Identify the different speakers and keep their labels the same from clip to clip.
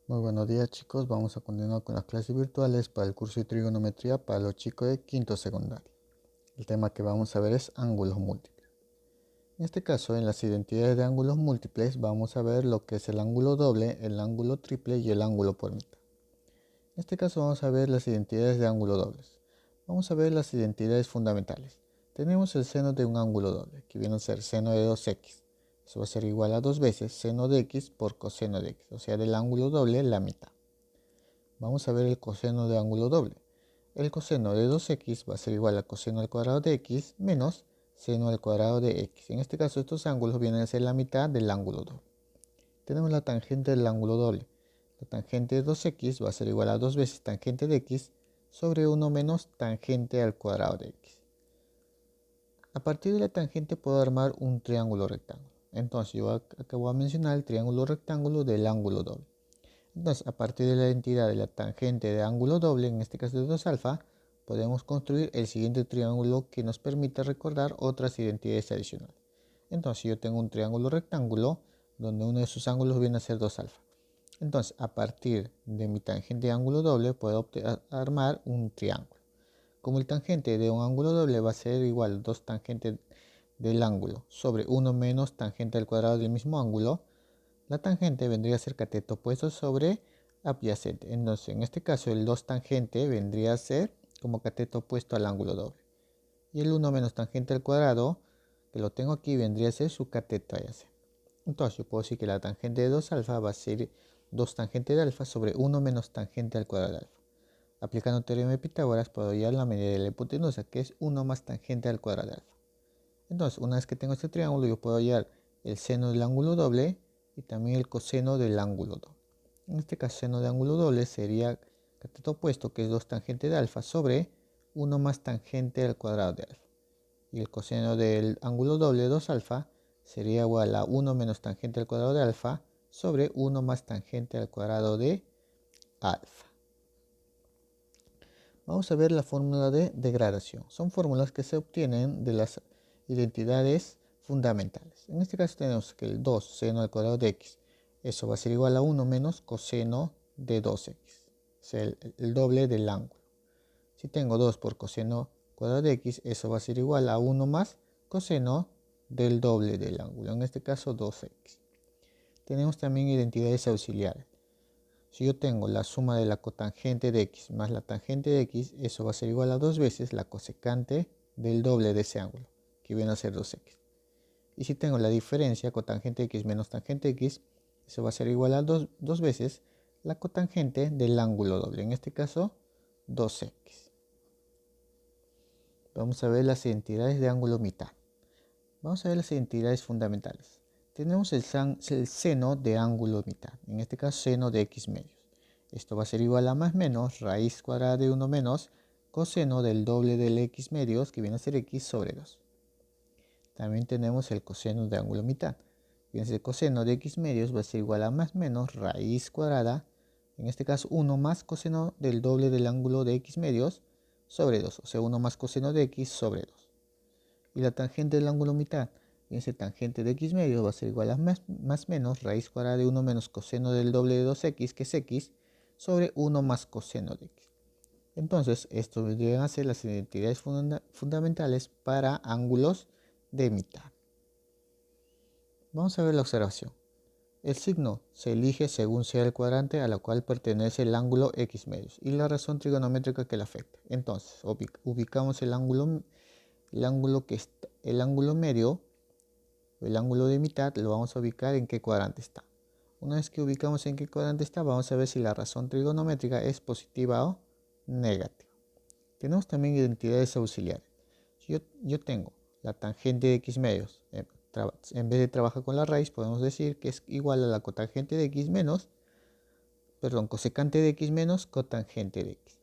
Speaker 1: Muy buenos días chicos, vamos a continuar con las clases virtuales para el curso de trigonometría para los chicos de quinto secundario. El tema que vamos a ver es ángulos múltiples. En este caso, en las identidades de ángulos múltiples vamos a ver lo que es el ángulo doble, el ángulo triple y el ángulo por mitad. En este caso vamos a ver las identidades de ángulo dobles. Vamos a ver las identidades fundamentales. Tenemos el seno de un ángulo doble, que viene a ser seno de 2x. Eso va a ser igual a 2 veces seno de x por coseno de x, o sea, del ángulo doble la mitad. Vamos a ver el coseno de ángulo doble. El coseno de 2x va a ser igual a coseno al cuadrado de x menos seno al cuadrado de x. En este caso estos ángulos vienen a ser la mitad del ángulo doble. Tenemos la tangente del ángulo doble. La tangente de 2x va a ser igual a 2 veces tangente de x sobre 1 menos tangente al cuadrado de x. A partir de la tangente puedo armar un triángulo rectángulo. Entonces yo acabo de mencionar el triángulo rectángulo del ángulo doble. Entonces, a partir de la identidad de la tangente de ángulo doble, en este caso de 2 alfa, podemos construir el siguiente triángulo que nos permite recordar otras identidades adicionales. Entonces, yo tengo un triángulo rectángulo donde uno de sus ángulos viene a ser 2 alfa. Entonces, a partir de mi tangente de ángulo doble, puedo armar un triángulo. Como el tangente de un ángulo doble va a ser igual a 2 tangentes del ángulo sobre 1 menos tangente al cuadrado del mismo ángulo, la tangente vendría a ser cateto opuesto sobre adyacente. Entonces, en este caso, el 2 tangente vendría a ser como cateto opuesto al ángulo doble. Y el 1 menos tangente al cuadrado, que lo tengo aquí, vendría a ser su cateto adyacente. Entonces, yo puedo decir que la tangente de 2 alfa va a ser 2 tangente de alfa sobre 1 menos tangente al cuadrado de alfa. Aplicando el teorema de Pitágoras, puedo hallar la medida de la hipotenusa, que es 1 más tangente al cuadrado de alfa. Entonces, una vez que tengo este triángulo, yo puedo hallar el seno del ángulo doble y también el coseno del ángulo doble. En este caso, seno de ángulo doble sería cateto opuesto, que es 2 tangente de alfa, sobre 1 más tangente al cuadrado de alfa. Y el coseno del ángulo doble, 2 alfa, sería igual a 1 menos tangente al cuadrado de alfa, sobre 1 más tangente al cuadrado de alfa. Vamos a ver la fórmula de degradación. Son fórmulas que se obtienen de las identidades fundamentales. En este caso tenemos que el 2 seno al cuadrado de x, eso va a ser igual a 1 menos coseno de 2x, es el doble del ángulo. Si tengo 2 por coseno cuadrado de x, eso va a ser igual a 1 más coseno del doble del ángulo, en este caso 2x. Tenemos también identidades auxiliares. Si yo tengo la suma de la cotangente de x más la tangente de x, eso va a ser igual a 2 veces la cosecante del doble de ese ángulo, que viene a ser 2x. Y si tengo la diferencia cotangente de x menos tangente de x, eso va a ser igual a 2 veces la cotangente del ángulo doble, en este caso 2x. Vamos a ver las identidades de ángulo mitad. Vamos a ver las identidades fundamentales. Tenemos el seno de ángulo mitad, en este caso seno de x medios. Esto va a ser igual a más menos raíz cuadrada de 1 menos coseno del doble del x medios, que viene a ser x sobre 2. También tenemos el coseno de ángulo mitad. Fíjense, el coseno de x medios va a ser igual a más menos raíz cuadrada, en este caso 1 más coseno del doble del ángulo de x medios sobre 2, o sea 1 más coseno de x sobre 2. Y la tangente del ángulo mitad, fíjense, tangente de x medios va a ser igual a más menos raíz cuadrada de 1 menos coseno del doble de 2x, que es x, sobre 1 más coseno de x. Entonces, esto vendrían a ser las identidades fundamentales para ángulos de mitad. Vamos a ver la observación. El signo se elige según sea el cuadrante a la cual pertenece el ángulo x medios y la razón trigonométrica que le afecta. Entonces, ubicamos el ángulo medio, el ángulo de mitad, lo vamos a ubicar en qué cuadrante está. Una vez que ubicamos en qué cuadrante está, vamos a ver si la razón trigonométrica es positiva o negativa. Tenemos también identidades auxiliares. Si yo tengo la tangente de x medios, en vez de trabajar con la raíz, podemos decir que es igual a la cotangente de x menos, cosecante de x menos cotangente de x.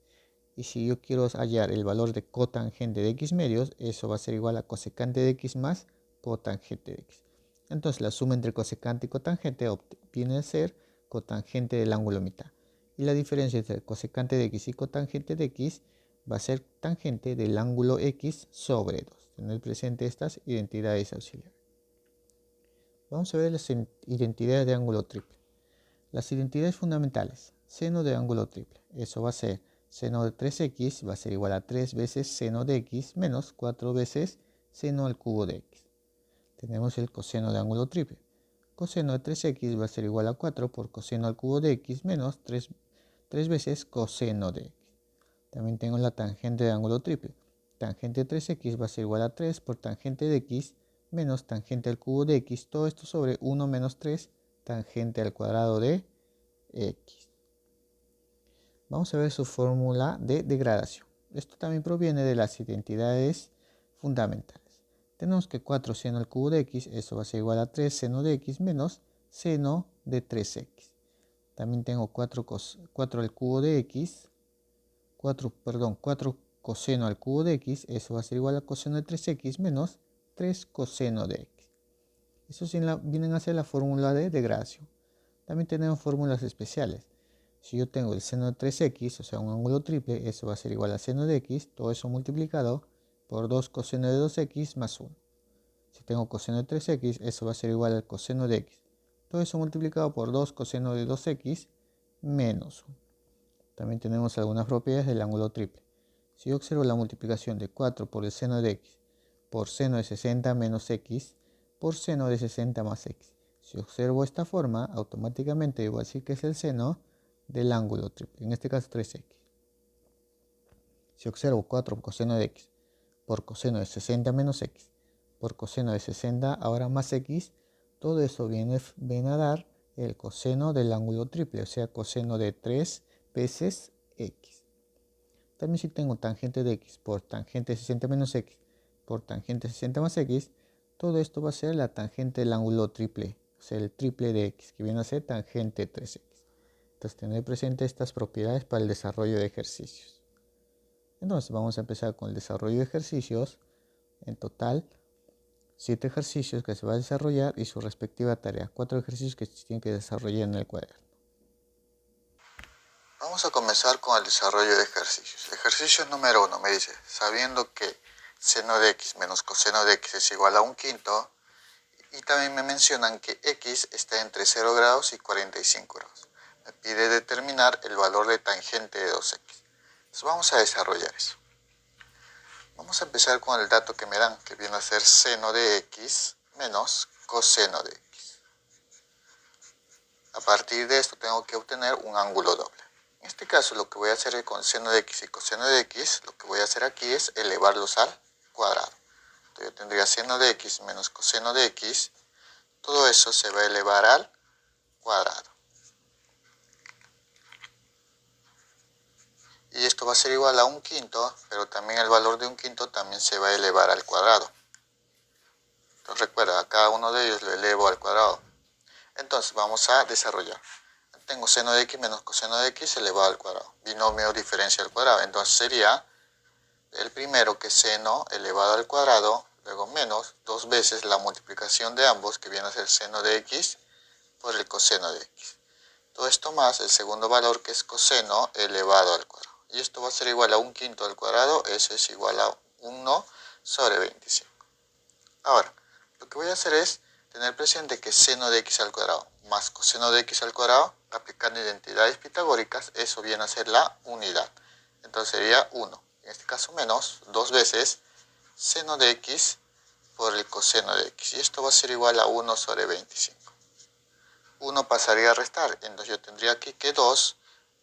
Speaker 1: Y si yo quiero hallar el valor de cotangente de x medios, eso va a ser igual a cosecante de x más cotangente de x. Entonces la suma entre cosecante y cotangente viene a ser cotangente del ángulo mitad. Y la diferencia entre cosecante de x y cotangente de x va a ser tangente del ángulo x sobre 2. Tener presente estas identidades auxiliares. Vamos a ver las identidades de ángulo triple. Las identidades fundamentales. Seno de ángulo triple. Eso va a ser seno de 3x va a ser igual a 3 veces seno de x menos 4 veces seno al cubo de x. Tenemos el coseno de ángulo triple. Coseno de 3x va a ser igual a 4 por coseno al cubo de x menos 3 veces coseno de x. También tengo la tangente de ángulo triple. Tangente de 3x va a ser igual a 3 por tangente de x menos tangente al cubo de x. Todo esto sobre 1 menos 3 tangente al cuadrado de x. Vamos a ver su fórmula de degradación. Esto también proviene de las identidades fundamentales. Tenemos que 4 seno al cubo de x, eso va a ser igual a 3 seno de x menos seno de 3x. También tengo 4 al cubo de x, 4 coseno al cubo de x, eso va a ser igual a coseno de 3x menos 3 coseno de x. Eso vienen a ser la fórmula de degradación. También tenemos fórmulas especiales. Si yo tengo el seno de 3x, o sea un ángulo triple, eso va a ser igual a seno de x, todo eso multiplicado por 2 coseno de 2x más 1. Si tengo coseno de 3x, eso va a ser igual al coseno de x. Todo eso multiplicado por 2 coseno de 2x menos 1. También tenemos algunas propiedades del ángulo triple. Si yo observo la multiplicación de 4 por el seno de x por seno de 60 menos x por seno de 60 más x. Si observo esta forma, automáticamente voy a decir que es el seno del ángulo triple, en este caso 3x. Si observo 4 coseno de x por coseno de 60 menos x por coseno de 60 ahora más x, todo eso viene a dar el coseno del ángulo triple, o sea coseno de 3 veces x. También si tengo tangente de x por tangente de 60 menos x por tangente de 60 más x, todo esto va a ser la tangente del ángulo triple, o sea el triple de x, que viene a ser tangente de 3x. Entonces tener presente estas propiedades para el desarrollo de ejercicios. Entonces vamos a empezar con el desarrollo de ejercicios. En total, 7 ejercicios que se va a desarrollar y su respectiva tarea. 4 ejercicios que se tienen que desarrollar en el cuaderno. Vamos a comenzar con el desarrollo de ejercicios. Ejercicio número 1 me dice, sabiendo que seno de x menos coseno de x es igual a 1/5, y también me mencionan que x está entre 0 grados y 45 grados. Me pide determinar el valor de tangente de 2x. Entonces vamos a desarrollar eso. Vamos a empezar con el dato que me dan, que viene a ser seno de x menos coseno de x. A partir de esto tengo que obtener un ángulo doble. En este caso lo que voy a hacer con seno de x y coseno de x, lo que voy a hacer aquí es elevarlos al cuadrado. Entonces yo tendría seno de x menos coseno de x, todo eso se va a elevar al cuadrado. Y esto va a ser igual a 1/5, pero también el valor de 1/5 también se va a elevar al cuadrado. Entonces recuerda, a cada uno de ellos lo elevo al cuadrado. Entonces vamos a desarrollar. Tengo seno de x menos coseno de x elevado al cuadrado. Binomio diferencia al cuadrado. Entonces sería el primero, que es seno elevado al cuadrado, luego menos 2 veces la multiplicación de ambos, que viene a ser seno de x por el coseno de x. Todo esto más el segundo valor, que es coseno elevado al cuadrado. Y esto va a ser igual a 1/5 al cuadrado, eso es igual a 1 sobre 25. Ahora, lo que voy a hacer es tener presente que seno de x al cuadrado más coseno de x al cuadrado, aplicando identidades pitagóricas, eso viene a ser la unidad. Entonces sería 1, en este caso menos 2 veces seno de x por el coseno de x. Y esto va a ser igual a 1 sobre 25. 1 pasaría a restar, entonces yo tendría aquí que 2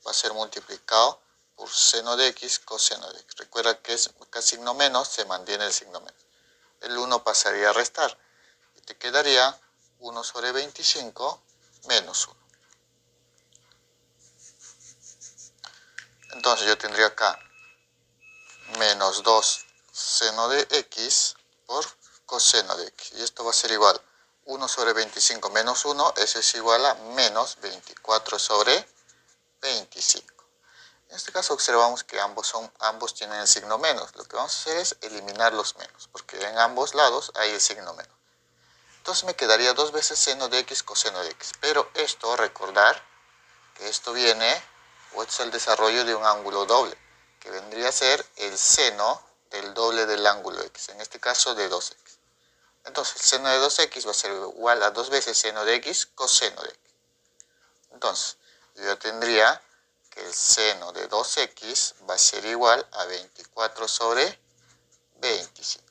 Speaker 1: va a ser multiplicado por seno de x coseno de x. Recuerda que es acá signo menos, se mantiene el signo menos. El 1 pasaría a restar y te quedaría 1 sobre 25 menos 1. Entonces yo tendría acá menos 2 seno de x por coseno de x. Y esto va a ser igual 1 sobre 25 menos 1, eso es igual a menos 24 sobre 25. En este caso observamos que ambos tienen el signo menos. Lo que vamos a hacer es eliminar los menos, porque en ambos lados hay el signo menos. Entonces me quedaría 2 veces seno de x coseno de x. Pero esto, recordar que esto viene, o es el desarrollo de un ángulo doble, que vendría a ser el seno del doble del ángulo x, en este caso de 2x. Entonces el seno de 2x va a ser igual a 2 veces seno de x coseno de x. Entonces, yo tendría que el seno de 2x va a ser igual a 24 sobre 25.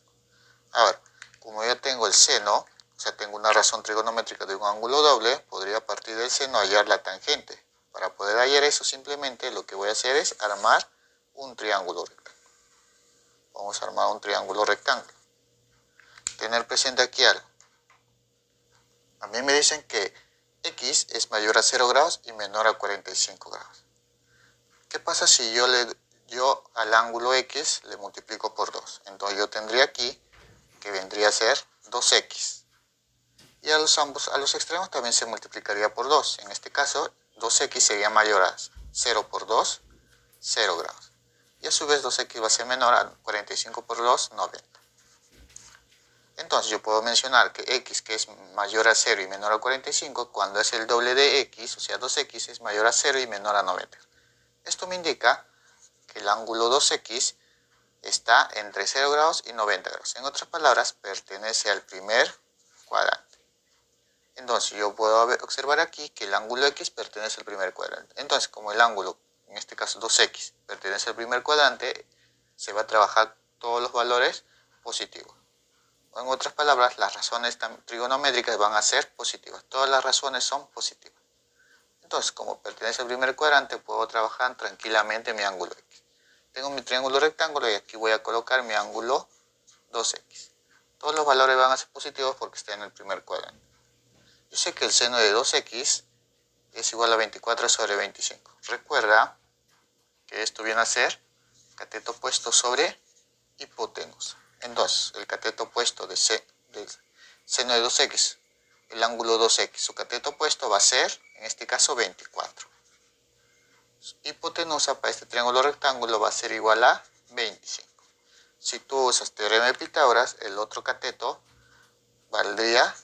Speaker 1: Ahora, como yo tengo el seno, o sea, tengo una razón trigonométrica de un ángulo doble, podría a partir del seno hallar la tangente. Para poder hallar eso, simplemente lo que voy a hacer es armar un triángulo rectángulo. Vamos a armar un triángulo rectángulo. Tener presente aquí algo. A mí me dicen que x es mayor a 0 grados y menor a 45 grados. ¿Qué pasa si yo al ángulo x le multiplico por 2? Entonces yo tendría aquí que vendría a ser 2x. Y a los extremos también se multiplicaría por 2. En este caso, 2x sería mayor a 0 por 2, 0 grados. Y a su vez 2x va a ser menor a 45 por 2, 90. Entonces yo puedo mencionar que x, que es mayor a 0 y menor a 45, cuando es el doble de x, o sea 2x, es mayor a 0 y menor a 90. Esto me indica que el ángulo 2x está entre 0 grados y 90 grados. En otras palabras, pertenece al primer cuadrante. Entonces yo puedo observar aquí que el ángulo x pertenece al primer cuadrante. Entonces, como el ángulo, en este caso 2x, pertenece al primer cuadrante, se va a trabajar todos los valores positivos. O en otras palabras, las razones trigonométricas van a ser positivas. Todas las razones son positivas. Entonces, como pertenece al primer cuadrante, puedo trabajar tranquilamente mi ángulo x. Tengo mi triángulo rectángulo y aquí voy a colocar mi ángulo 2x. Todos los valores van a ser positivos porque está en el primer cuadrante. Yo sé que el seno de 2x es igual a 24 sobre 25. Recuerda que esto viene a ser cateto opuesto sobre hipotenusa. Entonces, el cateto opuesto del seno de 2x, el ángulo 2x, su cateto opuesto va a ser, en este caso, 24. Hipotenusa para este triángulo rectángulo va a ser igual a 25. Si tú usas teorema de Pitágoras, el otro cateto valdría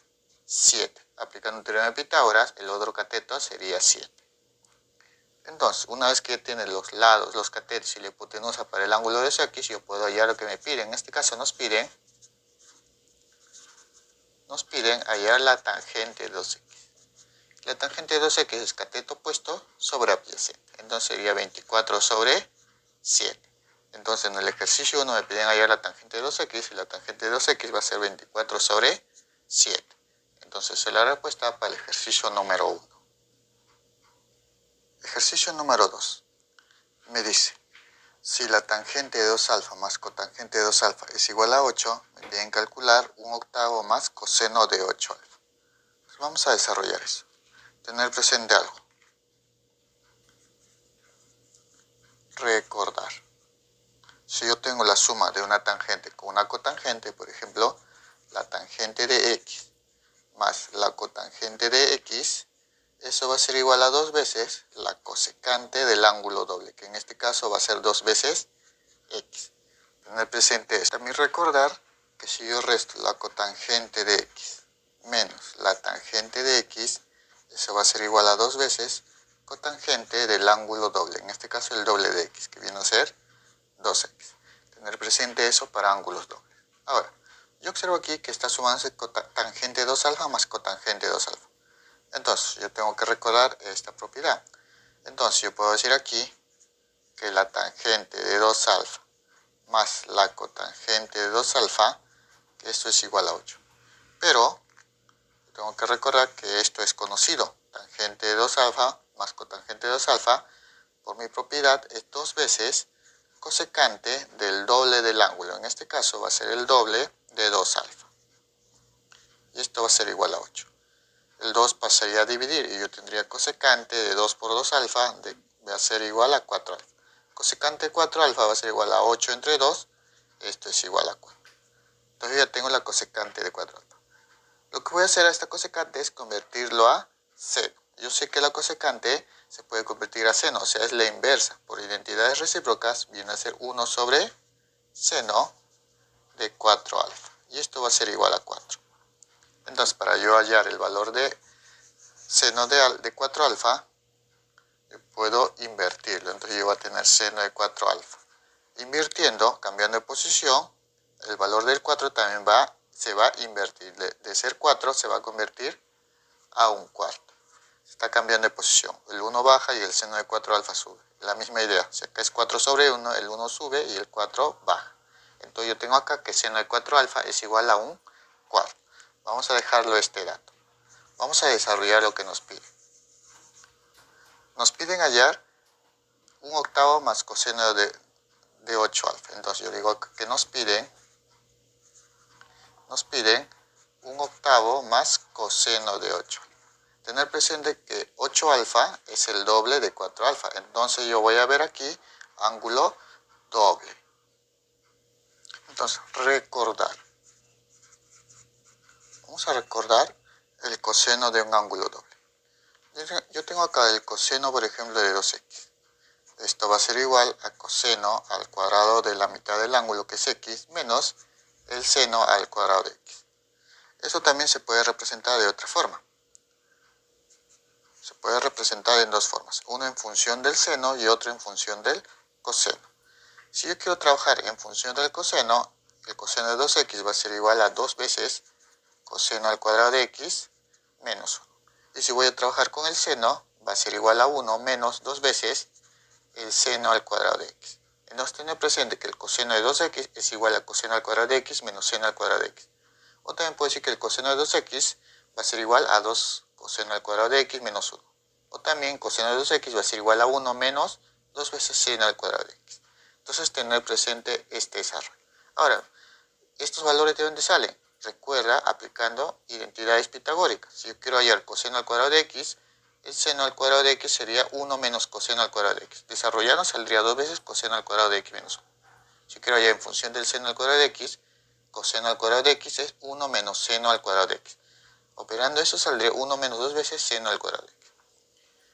Speaker 1: 7. Aplicando el teorema de Pitágoras, el otro cateto sería 7. Entonces, una vez que tienes los lados, los catetos y la hipotenusa para el ángulo de x, yo puedo hallar lo que me piden. En este caso nos piden hallar la tangente de 2x. La tangente de 2x es cateto opuesto sobre adyacente. Entonces sería 24 sobre 7. Entonces en el ejercicio 1 me piden hallar la tangente de 2x y la tangente de 2x va a ser 24 sobre 7. Entonces esa es la respuesta para el ejercicio número 1. Ejercicio número 2. Me dice, si la tangente de 2 alfa más cotangente de 2 alfa es igual a 8, me piden calcular un octavo más coseno de 8 alfa. Pues vamos a desarrollar eso. Tener presente algo. Recordar. Si yo tengo la suma de una tangente con una cotangente, por ejemplo, la tangente de x más la cotangente de x, eso va a ser igual a 2 veces la cosecante del ángulo doble, que en este caso va a ser 2 veces x. Tener presente esto. También recordar que si yo resto la cotangente de x menos la tangente de x, eso va a ser igual a 2 veces cotangente del ángulo doble, en este caso el doble de x, que viene a ser 2x. Tener presente eso para ángulos dobles. Ahora, yo observo aquí que está sumándose tangente 2 alfa más cotangente 2 alfa. Entonces, yo tengo que recordar esta propiedad. Entonces, yo puedo decir aquí que la tangente de 2 alfa más la cotangente de 2 alfa, que esto es igual a 8. Pero, tengo que recordar que esto es conocido. Tangente de 2 alfa más cotangente de 2 alfa, por mi propiedad, es 2 veces cosecante del doble del ángulo. En este caso va a ser el doble de 2 alfa. Y esto va a ser igual a 8. El 2 pasaría a dividir y yo tendría cosecante de 2 por 2 alfa, va a ser igual a 4 alfa. Cosecante de 4 alfa va a ser igual a 8 entre 2, esto es igual a 4. Entonces ya tengo la cosecante de 4 alfa. Lo que voy a hacer a esta cosecante es convertirlo a seno. Yo sé que la cosecante se puede convertir a seno, o sea, es la inversa. Por identidades recíprocas viene a ser 1 sobre seno de 4 alfa. Y esto va a ser igual a 4. Entonces, para yo hallar el valor de seno de 4 alfa, yo puedo invertirlo. Entonces yo voy a tener seno de 4 alfa. Invirtiendo, cambiando de posición, el valor del 4 también se va a invertir. De ser 4 se va a convertir a un cuarto. está cambiando de posición. El 1 baja y el seno de 4 alfa sube. La misma idea. Si acá es 4 sobre 1, el 1 sube y el 4 baja. Entonces yo tengo acá que seno de 4 alfa es igual a un cuarto. Vamos a dejarlo este dato. Vamos a desarrollar lo que nos piden. Nos piden hallar un octavo más coseno de 8 alfa. Entonces yo digo que nos piden un octavo más coseno de 8. Tener presente que 8 alfa es el doble de 4 alfa. Entonces yo voy a ver aquí ángulo doble. Entonces, recordar. Vamos a recordar el coseno de un ángulo doble. Yo tengo acá el coseno, por ejemplo, de 2x. Esto va a ser igual a coseno al cuadrado de la mitad del ángulo, que es x, menos el seno al cuadrado de x. Eso también se puede representar de otra forma. Se puede representar en dos formas. Uno en función del seno y otro en función del coseno. Si yo quiero trabajar en función del coseno, el coseno de 2x va a ser igual a 2 veces coseno al cuadrado de x menos 1. Y si voy a trabajar con el seno, va a ser igual a 1 menos 2 veces el seno al cuadrado de x. Entonces, tener presente que el coseno de 2x es igual a coseno al cuadrado de x menos seno al cuadrado de x. O también puedo decir que el coseno de 2x va a ser igual a 2 coseno al cuadrado de x menos 1. O también coseno de 2x va a ser igual a 1 menos 2 veces seno al cuadrado de x. Entonces, tener presente este desarrollo. Ahora, ¿estos valores de dónde salen? Recuerda, aplicando identidades pitagóricas. Si yo quiero hallar coseno al cuadrado de x, el seno al cuadrado de x sería 1 menos coseno al cuadrado de x. Desarrollando saldría 2 veces coseno al cuadrado de x menos 1. Si yo quiero hallar en función del seno al cuadrado de x, coseno al cuadrado de x es 1 menos seno al cuadrado de x. Operando eso saldría 1 menos 2 veces seno al cuadrado de x.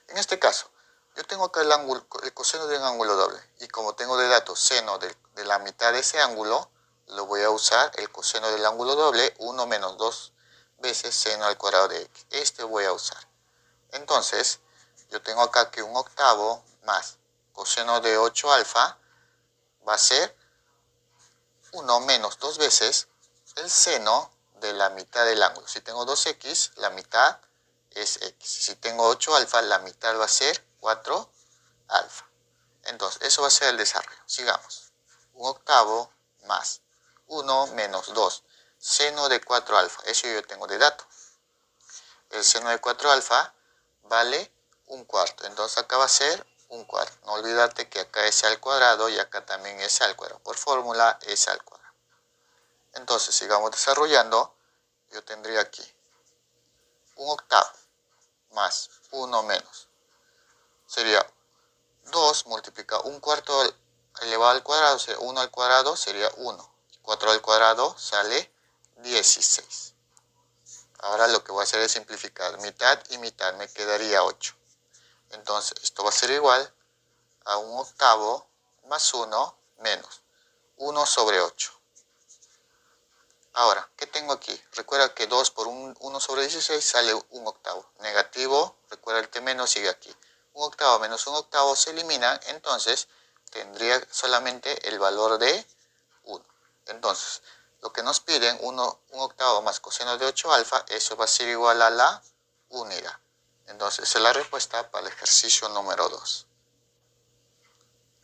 Speaker 1: En este caso, yo tengo acá el coseno de un ángulo doble. Y como tengo de dato seno de la mitad de ese ángulo, lo voy a usar el coseno del ángulo doble, 1 menos 2 veces seno al cuadrado de x. Este voy a usar. Entonces, yo tengo acá que un octavo más coseno de 8 alfa va a ser 1 menos 2 veces el seno de la mitad del ángulo. Si tengo 2x, la mitad es x. Si tengo 8 alfa, la mitad va a ser 4 alfa. Entonces, eso va a ser el desarrollo. Sigamos. Un octavo más 1 menos 2. Seno de 4 alfa. Eso yo tengo de dato. El seno de 4 alfa vale un cuarto. Entonces, acá va a ser un cuarto. No olvidarte que acá es al cuadrado y acá también es al cuadrado. Por fórmula es al cuadrado. Entonces, sigamos desarrollando. Yo tendría aquí un octavo más 1 menos. Sería 2 multiplica un cuarto elevado al cuadrado, o sea, 1 al cuadrado sería 1. 4 al cuadrado sale 16. Ahora lo que voy a hacer es simplificar mitad y mitad, me quedaría 8. Entonces, esto va a ser igual a un octavo más 1 menos 1 sobre 8. Ahora, ¿qué tengo aquí? Recuerda que 2 por 1 sobre 16 sale un octavo. Negativo, recuerda el T menos sigue aquí. Un octavo menos un octavo se eliminan, entonces tendría solamente el valor de 1. Entonces, lo que nos piden, un octavo más coseno de 8 alfa, eso va a ser igual a la unidad. Entonces, esa es la respuesta para el ejercicio número 2.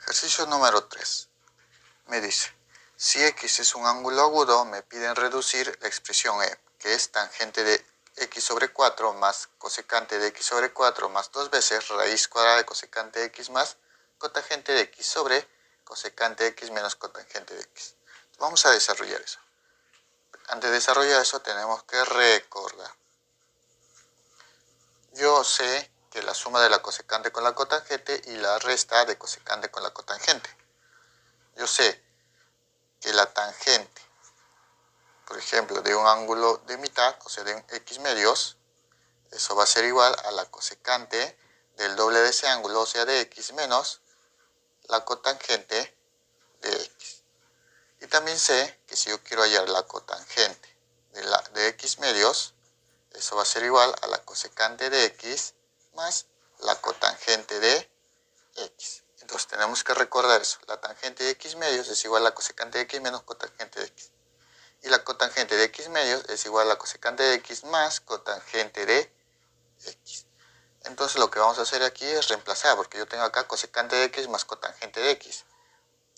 Speaker 1: Ejercicio número 3. Me dice, si x es un ángulo agudo, me piden reducir la expresión e, que es tangente de x sobre 4 más cosecante de x sobre 4 más 2 veces raíz cuadrada de cosecante de x más cotangente de x sobre cosecante de x menos cotangente de x. Vamos a desarrollar eso. Antes de desarrollar eso tenemos que recordar. Yo sé que la suma de la cosecante con la cotangente y la resta de cosecante con la cotangente. Yo sé que la tangente, por ejemplo, de un ángulo de mitad, o sea, de un x medios, eso va a ser igual a la cosecante del doble de ese ángulo, o sea, de x menos la cotangente de x. Y también sé que si yo quiero hallar la cotangente de x medios, eso va a ser igual a la cosecante de x más la cotangente de x. Entonces tenemos que recordar eso. La tangente de x medios es igual a la cosecante de x menos cotangente de x. Y la cotangente de x medios es igual a la cosecante de x más cotangente de x. Entonces lo que vamos a hacer aquí es reemplazar, porque yo tengo acá cosecante de x más cotangente de x.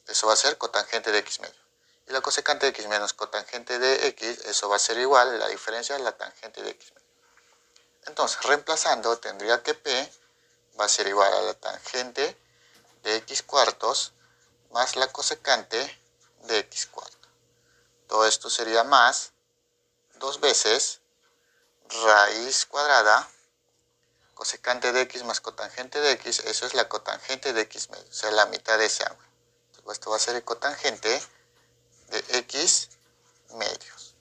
Speaker 1: Eso va a ser cotangente de x medio. Y la cosecante de x menos cotangente de x, eso va a ser igual, la diferencia es la tangente de x medio. Entonces, reemplazando, tendría que p va a ser igual a la tangente de x cuartos más la cosecante de x cuartos. Todo esto sería más 2 veces raíz cuadrada cosecante de x más cotangente de x, eso es la cotangente de x medio, o sea, la mitad de ese ángulo. Entonces, esto va a ser el cotangente de x medios.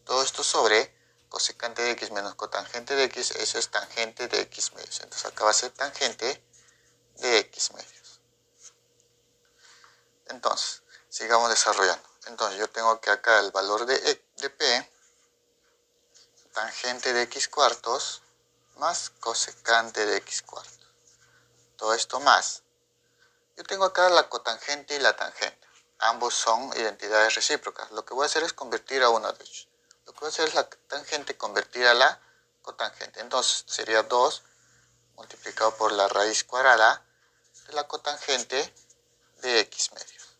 Speaker 1: Todo esto sobre cosecante de x menos cotangente de x, eso es tangente de x medios. Entonces acá va a ser tangente de x medios. Entonces, sigamos desarrollando. Entonces yo tengo que acá el valor de p, tangente de x cuartos, más cosecante de x cuartos. Todo esto más. Yo tengo acá la cotangente y la tangente. Ambos son identidades recíprocas. Lo que voy a hacer es convertir a uno de ellos. Lo que voy a hacer es la tangente convertir a la cotangente. Entonces sería 2 multiplicado por la raíz cuadrada de la cotangente de x medios.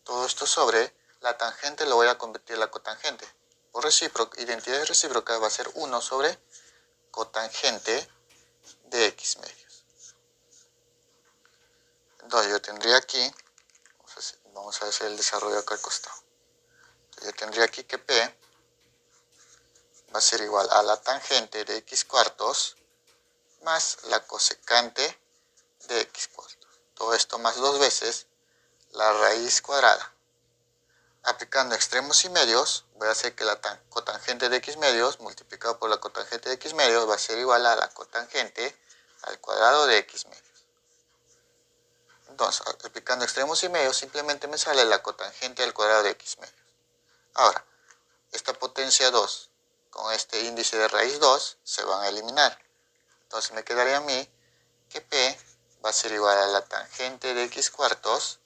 Speaker 1: Todo esto sobre la tangente lo voy a convertir a la cotangente. Por identidades recíprocas va a ser 1 sobre cotangente de x medios. Entonces yo tendría aquí, vamos a hacer el desarrollo acá al costado. Entonces yo tendría aquí que p va a ser igual a la tangente de x cuartos más la cosecante de x cuartos. Todo esto más 2 veces la raíz cuadrada. Aplicando extremos y medios, voy a hacer que la cotangente de x medios multiplicado por la cotangente de x medios va a ser igual a la cotangente al cuadrado de x medios. Entonces, aplicando extremos y medios, simplemente me sale la cotangente al cuadrado de x medios. Ahora, esta potencia 2 con este índice de raíz 2 se van a eliminar. Entonces me quedaría a mí que p va a ser igual a la tangente de x cuartos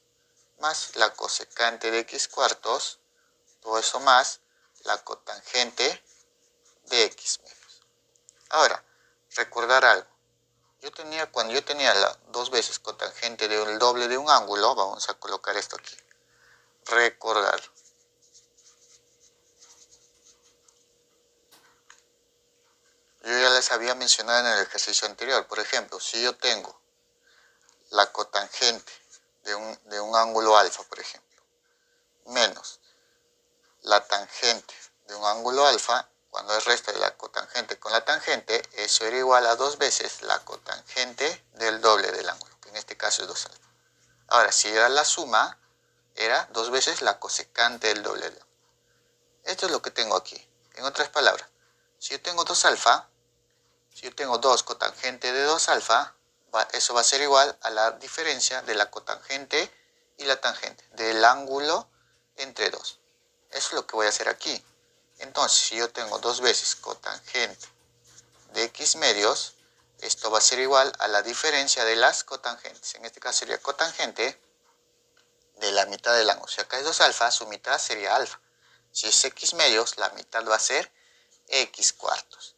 Speaker 1: más la cosecante de x cuartos, todo eso más la cotangente de x medios. Ahora, recordar algo. Cuando yo tenía 2 veces cotangente del doble de un ángulo, vamos a colocar esto aquí. Recordar. Yo ya les había mencionado en el ejercicio anterior. Por ejemplo, si yo tengo la cotangente de un ángulo alfa, por ejemplo, menos la tangente de un ángulo alfa, cuando es resta de la cotangente con la tangente, eso era igual a 2 veces la cotangente del doble del ángulo, que en este caso es 2 alfa. Ahora, si era la suma, era 2 veces la cosecante del doble del ángulo. Esto es lo que tengo aquí. En otras palabras, si yo tengo 2 alfa, si yo tengo 2 cotangente de 2 alfa, eso va a ser igual a la diferencia de la cotangente y la tangente, del ángulo entre 2. Eso es lo que voy a hacer aquí. Entonces, si yo tengo 2 veces cotangente de x medios, esto va a ser igual a la diferencia de las cotangentes. En este caso sería cotangente de la mitad del ángulo. Si acá es 2 alfa, su mitad sería alfa. Si es x medios, la mitad va a ser x cuartos.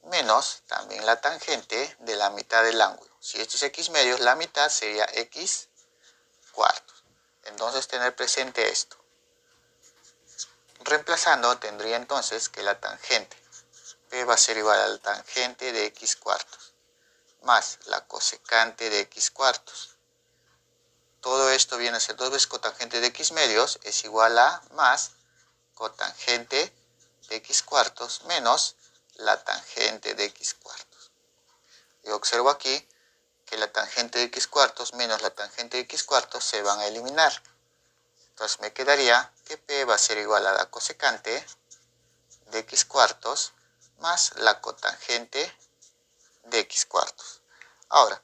Speaker 1: Menos también la tangente de la mitad del ángulo. Si esto es x medios, la mitad sería x cuartos. Entonces tener presente esto. Reemplazando tendría entonces que la tangente p va a ser igual a la tangente de x cuartos más la cosecante de x cuartos. Todo esto viene a ser 2 veces cotangente de x medios es igual a más cotangente de x cuartos menos la tangente de x cuartos. Yo observo aquí que la tangente de x cuartos menos la tangente de x cuartos se van a eliminar. Entonces me quedaría que p va a ser igual a la cosecante de x cuartos más la cotangente de x cuartos. Ahora,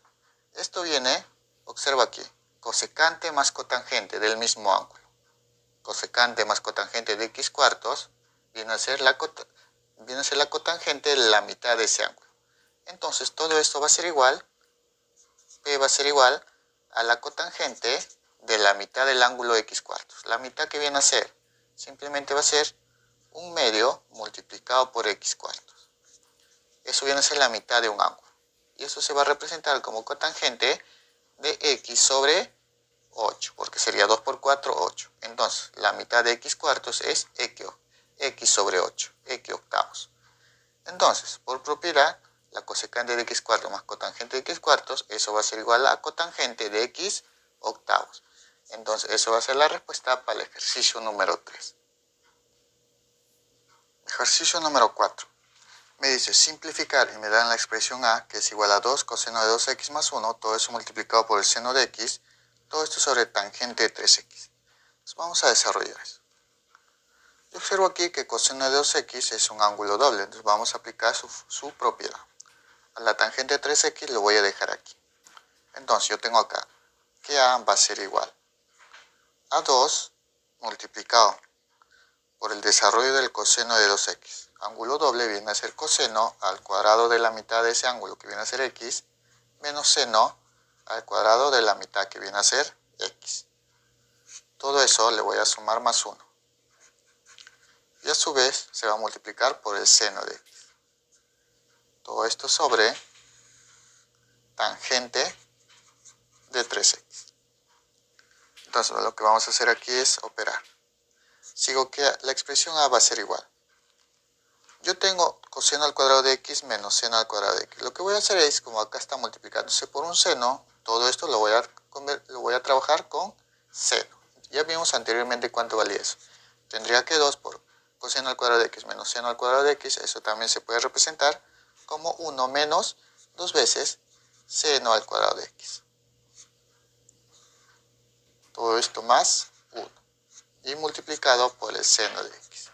Speaker 1: esto viene, observa aquí, cosecante más cotangente del mismo ángulo. Cosecante más cotangente de x cuartos viene a ser la cotangente de la mitad de ese ángulo. Entonces todo esto va a ser igual, p va a ser igual a la cotangente de la mitad del ángulo x cuartos. La mitad que viene a ser, simplemente va a ser 1 medio multiplicado por x cuartos. Eso viene a ser la mitad de un ángulo. Y eso se va a representar como cotangente de x sobre 8, porque sería 2 por 4, 8. Entonces, la mitad de x cuartos es x sobre 8, x octavos. Entonces, por propiedad, la cosecante de x cuartos más cotangente de x cuartos, eso va a ser igual a cotangente de x octavos. Entonces, eso va a ser la respuesta para el ejercicio número 3. Ejercicio número 4. Me dice simplificar y me dan la expresión a, que es igual a 2 coseno de 2x más 1, todo eso multiplicado por el seno de x, todo esto sobre tangente de 3x. Entonces vamos a desarrollar eso. Yo observo aquí que coseno de 2x es un ángulo doble, entonces vamos a aplicar su propiedad. A la tangente de 3x lo voy a dejar aquí. Entonces yo tengo acá que a va a ser igual a 2 multiplicado por el desarrollo del coseno de 2x. Ángulo doble viene a ser coseno al cuadrado de la mitad de ese ángulo, que viene a ser x, menos seno al cuadrado de la mitad, que viene a ser x. Todo eso le voy a sumar más 1. Y a su vez se va a multiplicar por el seno de x. Todo esto sobre tangente de 3x. Entonces lo que vamos a hacer aquí es operar. Sigo que la expresión a va a ser igual. Yo tengo coseno al cuadrado de x menos seno al cuadrado de x. Lo que voy a hacer es, como acá está multiplicándose por un seno, todo esto lo voy a trabajar con seno. Ya vimos anteriormente cuánto valía eso. Tendría que 2 por coseno al cuadrado de x menos seno al cuadrado de x, eso también se puede representar como 1 menos 2 veces seno al cuadrado de x. Todo esto más 1 y multiplicado por el seno de x.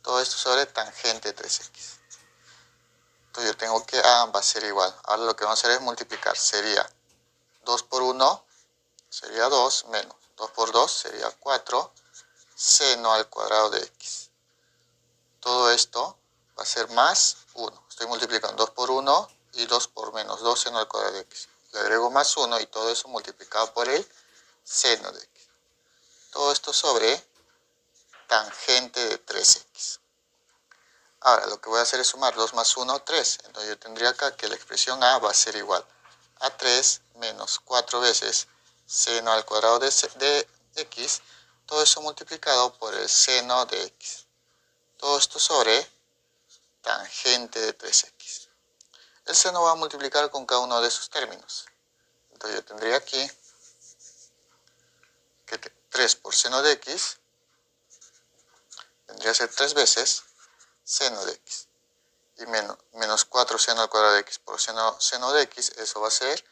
Speaker 1: Todo esto sobre tangente de 3x. Entonces yo tengo que a va a ser igual. Ahora lo que vamos a hacer es multiplicar. Sería 2 por 1 sería 2 menos 2 por 2 sería 4 seno al cuadrado de x. Todo esto va a ser más 1. Estoy multiplicando 2 por 1 y 2 por menos 2 seno al cuadrado de x. Le agrego más 1 y todo eso multiplicado por el seno de x. Todo esto sobre tangente de 3x. Ahora lo que voy a hacer es sumar 2 más 1, 3. Entonces yo tendría acá que la expresión a va a ser igual a 3 menos 4 veces seno al cuadrado de x. Todo eso multiplicado por el seno de x. Todo esto sobre tangente de 3x. El seno va a multiplicar con cada uno de esos términos. Entonces yo tendría aquí que 3 por seno de x vendría a ser 3 veces seno de x. Y menos 4 seno al cuadrado de x por seno de x, eso va a ser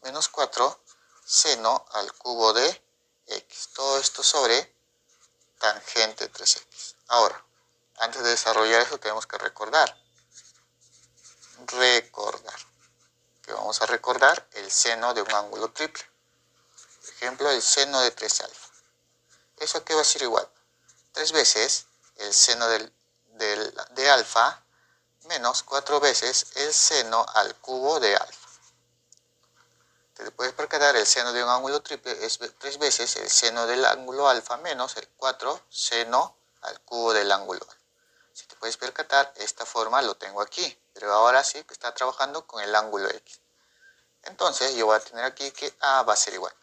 Speaker 1: menos 4 seno al cubo de x. Todo esto sobre tangente de 3x. Ahora, antes de desarrollar eso tenemos que recordar que vamos a recordar el seno de un ángulo triple. Por ejemplo, el seno de 3 alfa. ¿Eso a qué va a ser igual? 3 veces el seno de alfa menos 4 veces el seno al cubo de alfa. Te puedes percatar, el seno de un ángulo triple es 3 veces el seno del ángulo alfa menos el 4 seno al cubo del ángulo alfa. Si te puedes percatar, esta forma lo tengo aquí, pero ahora sí que está trabajando con el ángulo x. Entonces yo voy a tener aquí que a va a ser igual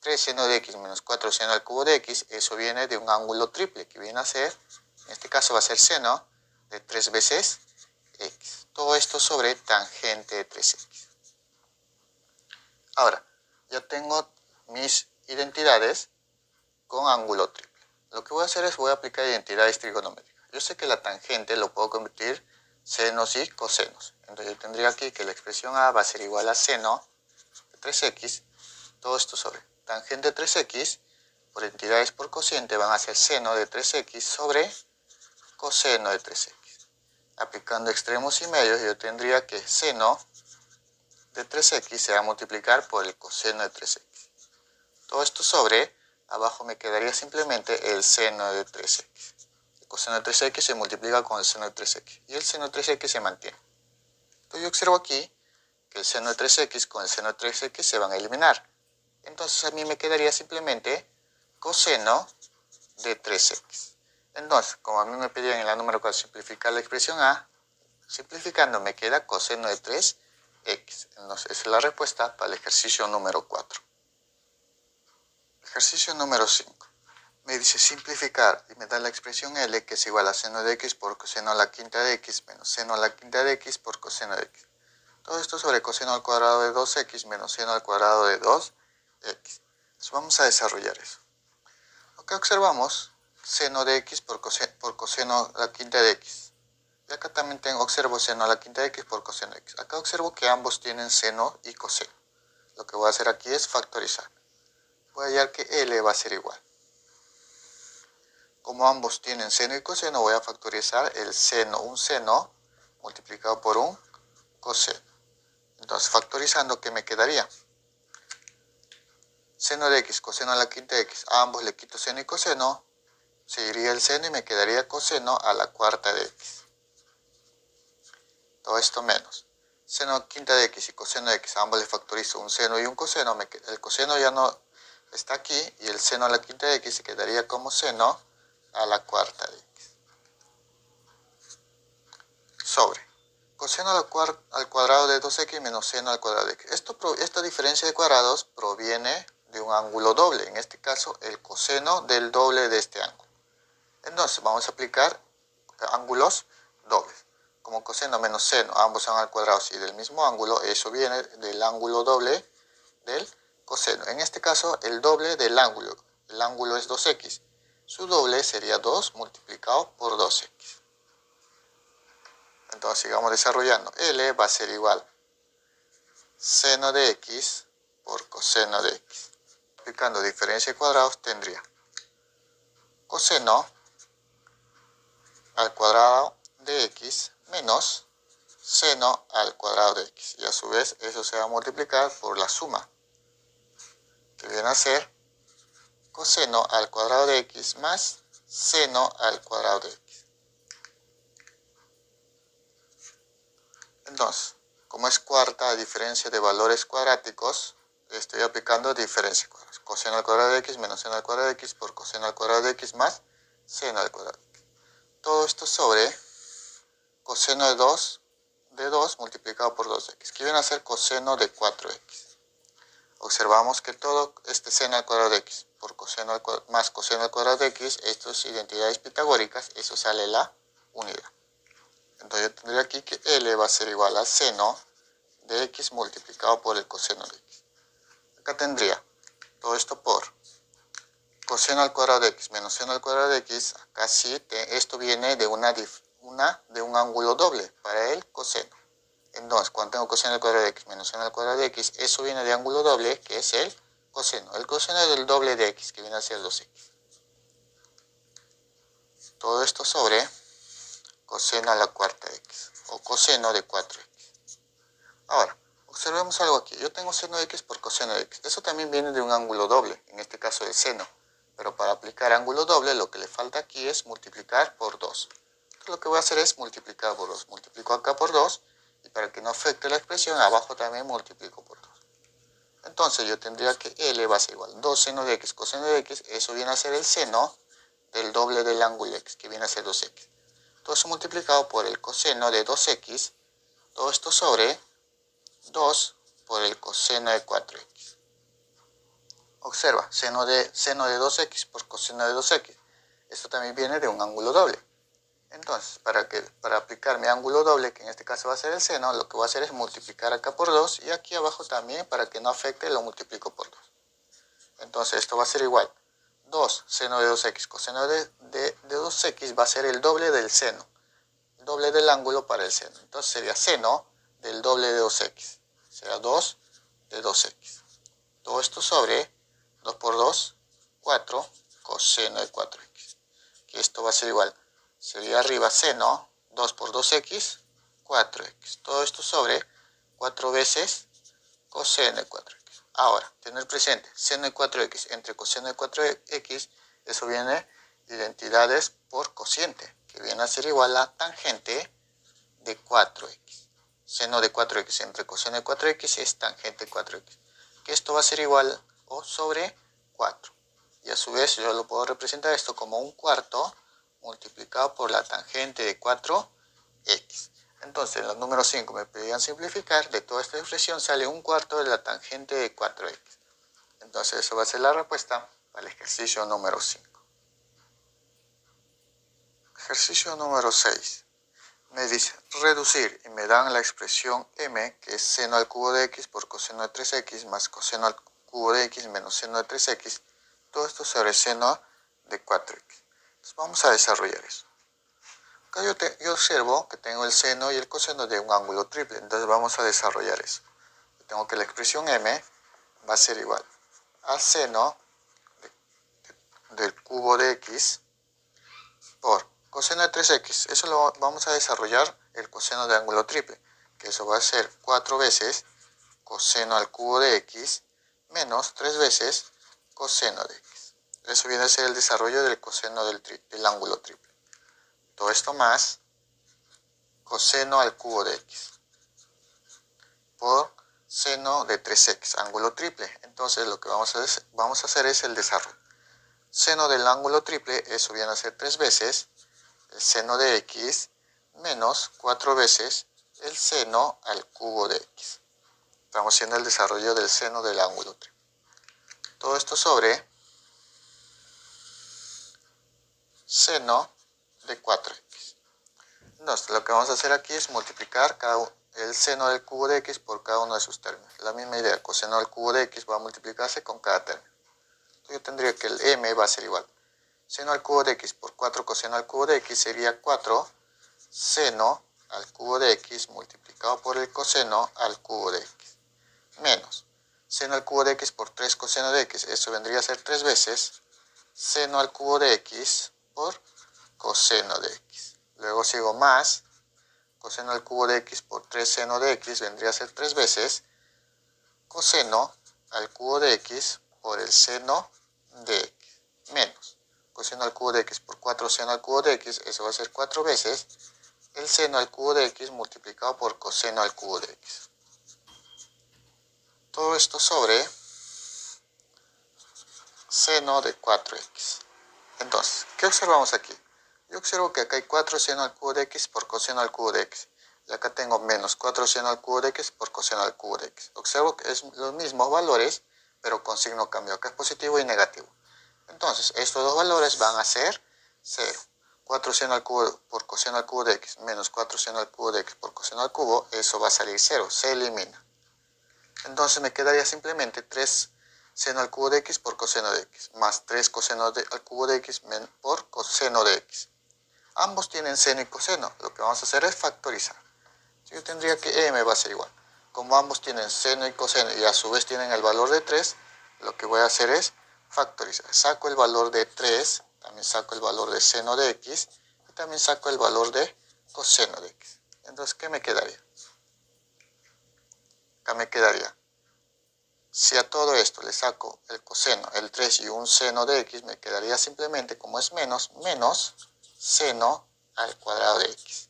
Speaker 1: 3 seno de x menos 4 seno al cubo de x. Eso viene de un ángulo triple, que viene a ser, en este caso va a ser seno de 3 veces x. Todo esto sobre tangente de 3x. Ahora, ya tengo mis identidades con ángulo triple. Lo que voy a hacer es voy a aplicar identidades trigonométricas. Yo sé que la tangente lo puedo convertir senos y cosenos. Entonces yo tendría aquí que la expresión a va a ser igual a seno de 3x. Todo esto sobre tangente de 3x por entidades por cociente van a ser seno de 3x sobre coseno de 3x. Aplicando extremos y medios, yo tendría que seno de 3x se va a multiplicar por el coseno de 3x. Todo esto sobre, abajo me quedaría simplemente el seno de 3x. El coseno de 3x se multiplica con el seno de 3x y el seno de 3x se mantiene. Entonces yo observo aquí que el seno de 3x con el seno de 3x se van a eliminar. Entonces a mí me quedaría simplemente coseno de 3x. Entonces, como a mí me pedían en la número 4 simplificar la expresión a, Simplificando me queda coseno de 3x. Entonces esa es la respuesta para el ejercicio número 4. Ejercicio número 5. Me dice simplificar y me da la expresión L, que es igual a seno de x por coseno a la quinta de x menos seno a la quinta de x por coseno de x. Todo esto sobre coseno al cuadrado de 2x menos seno al cuadrado de 2x. Entonces vamos a desarrollar eso. Lo que observamos, seno de x por coseno a la quinta de x. Y acá también observo seno a la quinta de x por coseno de x. Acá observo que ambos tienen seno y coseno. Lo que voy a hacer aquí es factorizar. Voy a hallar que L va a ser igual. Como ambos tienen seno y coseno, voy a factorizar el seno, un seno multiplicado por un coseno. Entonces, factorizando, ¿qué me quedaría? Seno de x, coseno a la quinta de x. A ambos le quito seno y coseno. Seguiría el seno y me quedaría coseno a la cuarta de x. Todo esto menos. Seno quinta de x y coseno de x. A ambos le factorizo un seno y un coseno. El coseno ya no está aquí. Y el seno a la quinta de x se quedaría como seno a la cuarta de x. Sobre coseno al cuadrado de 2x menos seno al cuadrado de x. Esta diferencia de cuadrados proviene de un ángulo doble. En este caso, el coseno del doble de este ángulo. Entonces, vamos a aplicar ángulos dobles. Como coseno menos seno, ambos son al cuadrado y del mismo ángulo, eso viene del ángulo doble del coseno. En este caso, el doble del ángulo. El ángulo es 2x. Su doble sería 2 multiplicado por 2x. Entonces sigamos desarrollando. L va a ser igual seno de x por coseno de x. Aplicando diferencia de cuadrados tendría coseno al cuadrado de x menos seno al cuadrado de x. Y a su vez eso se va a multiplicar por la suma, que viene a ser coseno al cuadrado de x más seno al cuadrado de x. Entonces, como es cuarta diferencia de valores cuadráticos, estoy aplicando diferencia de cuadrados. Coseno al cuadrado de x menos seno al cuadrado de x por coseno al cuadrado de x más seno al cuadrado de x. Todo esto sobre coseno de 2 multiplicado por 2x, que viene a ser coseno de 4x. Observamos que todo este seno al cuadrado de x por coseno más coseno al cuadrado de x, estas identidades pitagóricas, eso sale la unidad. Entonces yo tendría aquí que L va a ser igual a seno de x multiplicado por el coseno de x. Acá tendría todo esto por coseno al cuadrado de x menos seno al cuadrado de x. Acá sí, esto viene de un ángulo doble para el coseno. Entonces, cuando tengo coseno al cuadrado de x menos seno al cuadrado de x, eso viene de ángulo doble, que es el coseno. El coseno del doble de x, que viene a ser 2x. Todo esto sobre coseno a la cuarta de x, o coseno de 4x. Ahora, observemos algo aquí. Yo tengo seno de x por coseno de x. Eso también viene de un ángulo doble, en este caso el seno. Pero para aplicar ángulo doble, lo que le falta aquí es multiplicar por 2. Entonces, lo que voy a hacer es multiplicar por 2. Multiplico acá por 2, y para que no afecte la expresión, abajo también multiplico por 2. Entonces, yo tendría que L va a ser igual 2 seno de x coseno de x. Eso viene a ser el seno del doble del ángulo x, que viene a ser 2x. Todo eso multiplicado por el coseno de 2x. Todo esto sobre 2 por el coseno de 4x. Observa, seno de 2x por coseno de 2x. Esto también viene de un ángulo doble. Entonces, para aplicar mi ángulo doble, que en este caso va a ser el seno, lo que voy a hacer es multiplicar acá por 2, y aquí abajo también, para que no afecte, lo multiplico por 2. Entonces, esto va a ser igual 2 seno de 2x coseno de 2x va a ser el doble del seno, el doble del ángulo para el seno. Entonces sería seno del doble de 2x, será 2 de 2x. Todo esto sobre 2 por 2, 4 coseno de 4x. Que esto va a ser igual, sería arriba seno 2 por 2x, 4x. Todo esto sobre 4 veces coseno de 4x. Ahora, tener presente, seno de 4x entre coseno de 4x, eso viene de identidades por cociente, que viene a ser igual a tangente de 4x. Seno de 4x entre coseno de 4x es tangente de 4x. Que esto va a ser igual o sobre 4. Y a su vez yo lo puedo representar esto como un cuarto multiplicado por la tangente de 4x. Entonces, en la número 5 me pedían simplificar. De toda esta expresión sale 1/4 de la tangente de 4x. Entonces, eso va a ser la respuesta para el ejercicio número 5. Ejercicio número 6. Me dice reducir y me dan la expresión m, que es seno al cubo de x por coseno de 3x más coseno al cubo de x menos seno de 3x. Todo esto sobre seno de 4x. Entonces, vamos a desarrollar eso. Acá yo observo que tengo el seno y el coseno de un ángulo triple. Entonces vamos a desarrollar eso. Tengo que la expresión m va a ser igual al seno del cubo de x por coseno de 3x. Eso lo vamos a desarrollar el coseno de ángulo triple, que eso va a ser 4 veces coseno al cubo de x menos 3 veces coseno de x. Eso viene a ser el desarrollo del coseno del ángulo triple. Todo esto más coseno al cubo de x por seno de 3x, ángulo triple. Entonces lo que vamos a hacer es el desarrollo. Seno del ángulo triple, eso viene a ser 3 veces el seno de x menos 4 veces el seno al cubo de x. Estamos haciendo el desarrollo del seno del ángulo triple. Todo esto sobre seno de 4x. Entonces, lo que vamos a hacer aquí es multiplicar el seno del cubo de x por cada uno de sus términos. La misma idea, coseno del cubo de x va a multiplicarse con cada término. Entonces, yo tendría que el m va a ser igual. Seno al cubo de x por 4 coseno al cubo de x sería 4 seno al cubo de x multiplicado por el coseno al cubo de x. Menos seno al cubo de x por 3 coseno de x. Eso vendría a ser 3 veces seno al cubo de x por coseno de x. Luego sigo más coseno al cubo de x por 3 seno de x vendría a ser 3 veces coseno al cubo de x por el seno de x. Menos coseno al cubo de x por 4 seno al cubo de x. Eso va a ser 4 veces el seno al cubo de x multiplicado por coseno al cubo de x. Todo esto sobre seno de 4x. Entonces, ¿qué observamos aquí? Yo observo que acá hay 4 seno al cubo de x por coseno al cubo de x. Y acá tengo menos 4 seno al cubo de x por coseno al cubo de x. Observo que es los mismos valores, pero con signo cambio. Acá es positivo y negativo. Entonces, estos dos valores van a ser 0. 4 seno al cubo por coseno al cubo de x menos 4 seno al cubo de x por coseno al cubo, eso va a salir 0, se elimina. Entonces me quedaría simplemente 3 seno al cubo de x por coseno de x, más 3 coseno al cubo de x por coseno de x. Ambos tienen seno y coseno, lo que vamos a hacer es factorizar. Yo tendría que m va a ser igual. Como ambos tienen seno y coseno y a su vez tienen el valor de 3, lo que voy a hacer es factorizar. Saco el valor de 3, también saco el valor de seno de x y también saco el valor de coseno de x. Entonces, ¿qué me quedaría? Acá me quedaría, si a todo esto le saco el coseno, el 3 y un seno de x, me quedaría simplemente, como es menos, menos seno al cuadrado de x.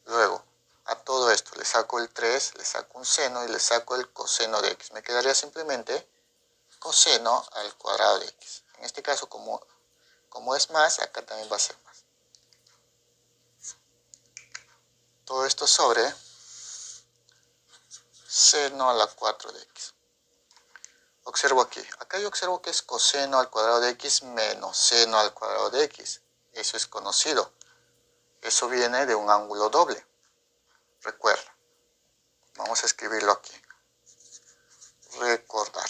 Speaker 1: Luego, a todo esto le saco el 3, le saco un seno y le saco el coseno de x. Me quedaría simplemente coseno al cuadrado de x. En este caso, como es más, acá también va a ser más. Todo esto sobre seno a la 4 de x. Observo aquí. Acá yo observo que es coseno al cuadrado de x menos seno al cuadrado de x. Eso es conocido. Eso viene de un ángulo doble. Recuerda. Vamos a escribirlo aquí. Recordar.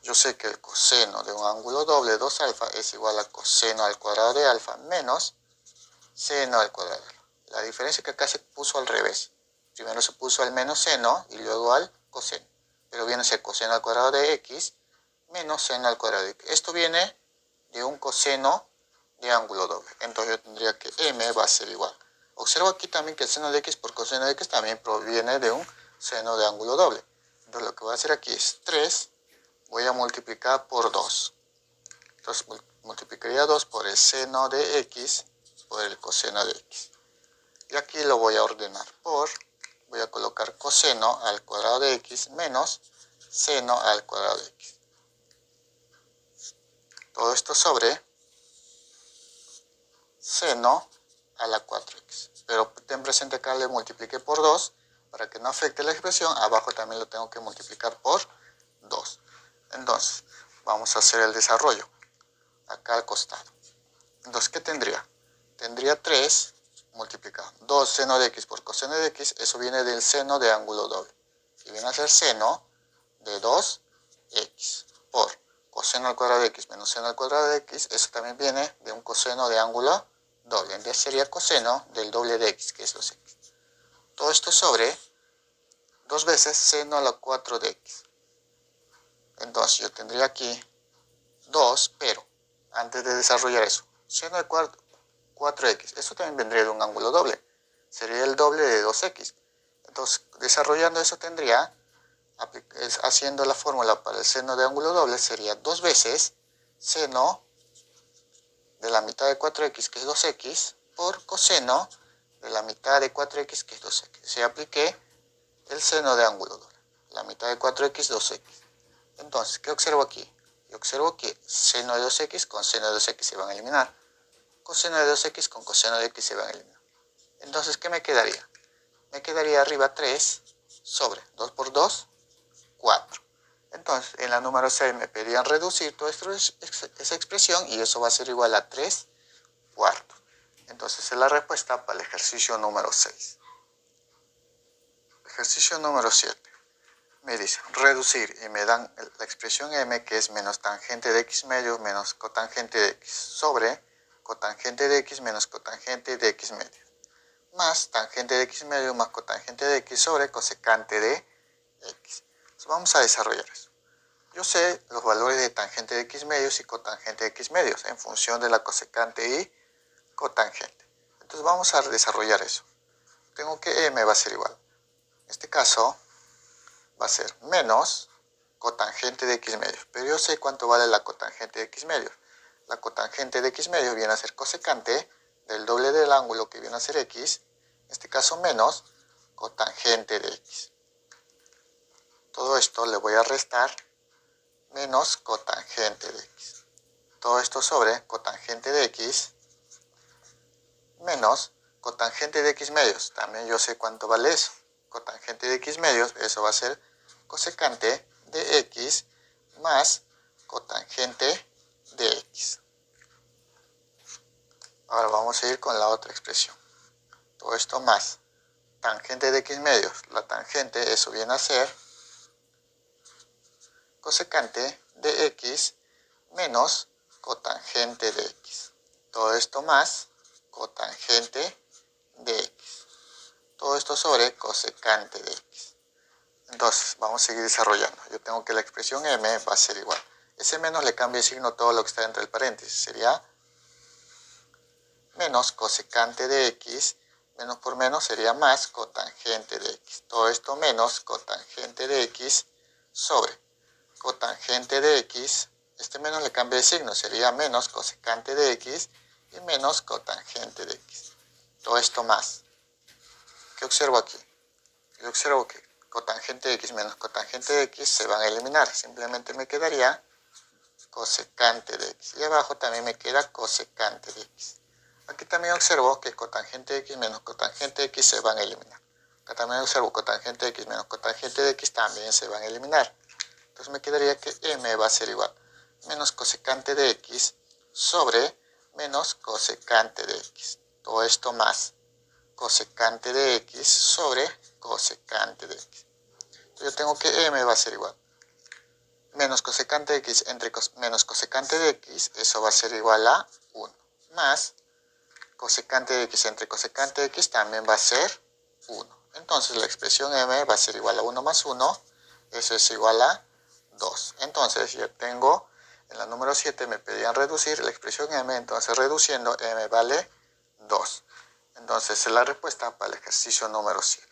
Speaker 1: Yo sé que el coseno de un ángulo doble 2 alfa es igual a coseno al cuadrado de alfa menos seno al cuadrado de alfa. La diferencia es que acá se puso al revés. Primero se puso al menos seno y luego al coseno. Pero viene a ser coseno al cuadrado de x menos seno al cuadrado de x. Esto viene de un coseno de ángulo doble. Entonces yo tendría que m va a ser igual. Observo aquí también que el seno de x por coseno de x también proviene de un seno de ángulo doble. Entonces lo que voy a hacer aquí es 3, voy a multiplicar por 2. Entonces multiplicaría 2 por el seno de x por el coseno de x. Y aquí lo voy a ordenar por, voy a colocar coseno al cuadrado de x menos seno al cuadrado de x. Todo esto sobre seno a la 4x. pero ten presente que acá le multipliqué por 2, para que no afecte la expresión, abajo también lo tengo que multiplicar por 2. Entonces, vamos a hacer el desarrollo, acá al costado. Entonces, ¿qué tendría? Tendría 3 multiplicado 2 seno de x por coseno de x, eso viene del seno de ángulo doble. Y viene a ser seno de 2x por coseno al cuadrado de x menos seno al cuadrado de x, eso también viene de un coseno de ángulo doble. Entonces sería coseno del doble de x, que es 2x. Todo esto sobre 2 veces seno a la 4 de x. Entonces yo tendría aquí 2, pero antes de desarrollar eso, seno de 4x, eso también vendría de un ángulo doble. Sería el doble de 2x. Entonces, desarrollando eso tendría, haciendo la fórmula para el seno de ángulo doble, sería 2 veces seno de la mitad de 4x, que es 2x, por coseno de la mitad de 4x, que es 2x. Si apliqué el seno de ángulo doble, la mitad de 4x, 2x. Entonces, ¿qué observo aquí? Yo observo que seno de 2x con seno de 2x se van a eliminar. Coseno de 2x con coseno de x se van a eliminar. Entonces, ¿qué me quedaría? Me quedaría arriba 3 sobre 2 por 2, 4. Entonces, en la número 6 me pedían reducir toda esa expresión y eso va a ser igual a 3 cuartos. Entonces, es la respuesta para el ejercicio número 6. Ejercicio número 7. Me dice reducir y me dan la expresión m, que es menos tangente de x medio menos cotangente de x sobre cotangente de x menos cotangente de x medio, más tangente de x medio más cotangente de x sobre cosecante de x. Entonces vamos a desarrollar eso. Yo sé los valores de tangente de x medios y cotangente de x medios en función de la cosecante y cotangente. Entonces vamos a desarrollar eso. Tengo que m va a ser igual. En este caso va a ser menos cotangente de x medios. Pero yo sé cuánto vale la cotangente de x medios. La cotangente de x medios viene a ser cosecante del doble del ángulo, que viene a ser x. En este caso menos cotangente de x. Todo esto le voy a restar menos cotangente de x. Todo esto sobre cotangente de x menos cotangente de x medios. También yo sé cuánto vale eso. Cotangente de x medios, eso va a ser cosecante de x más cotangente de x. Ahora vamos a ir con la otra expresión. Todo esto más tangente de x medios. La tangente, eso viene a ser cosecante de x menos cotangente de x. Todo esto más cotangente de x. Todo esto sobre cosecante de x. Entonces, vamos a seguir desarrollando. Yo tengo que la expresión m va a ser igual. Ese menos le cambia de signo todo lo que está dentro del paréntesis. Sería menos cosecante de x, menos por menos sería más cotangente de x. Todo esto menos cotangente de x sobre cotangente de x. Este menos le cambia de signo. Sería menos cosecante de x y menos cotangente de x. Todo esto más. ¿Qué observo aquí? Yo observo que cotangente de x menos cotangente de x se van a eliminar. Simplemente me quedaría cosecante de x. Y abajo también me queda cosecante de x. Aquí también observo que cotangente de x menos cotangente de x se van a eliminar. Acá también observo cotangente de x menos cotangente de x también se van a eliminar. Entonces me quedaría que m va a ser igual menos cosecante de x sobre menos cosecante de x. Todo esto más cosecante de x sobre cosecante de x. Entonces yo tengo que m va a ser igual menos cosecante de x entre menos cosecante de x, eso va a ser igual a 1, más cosecante de x entre cosecante de x también va a ser 1. Entonces la expresión m va a ser igual a 1 más 1, eso es igual a 2. Entonces yo tengo, en la número 7 me pedían reducir la expresión m, entonces reduciendo m vale 2. Entonces es la respuesta para el ejercicio número 7.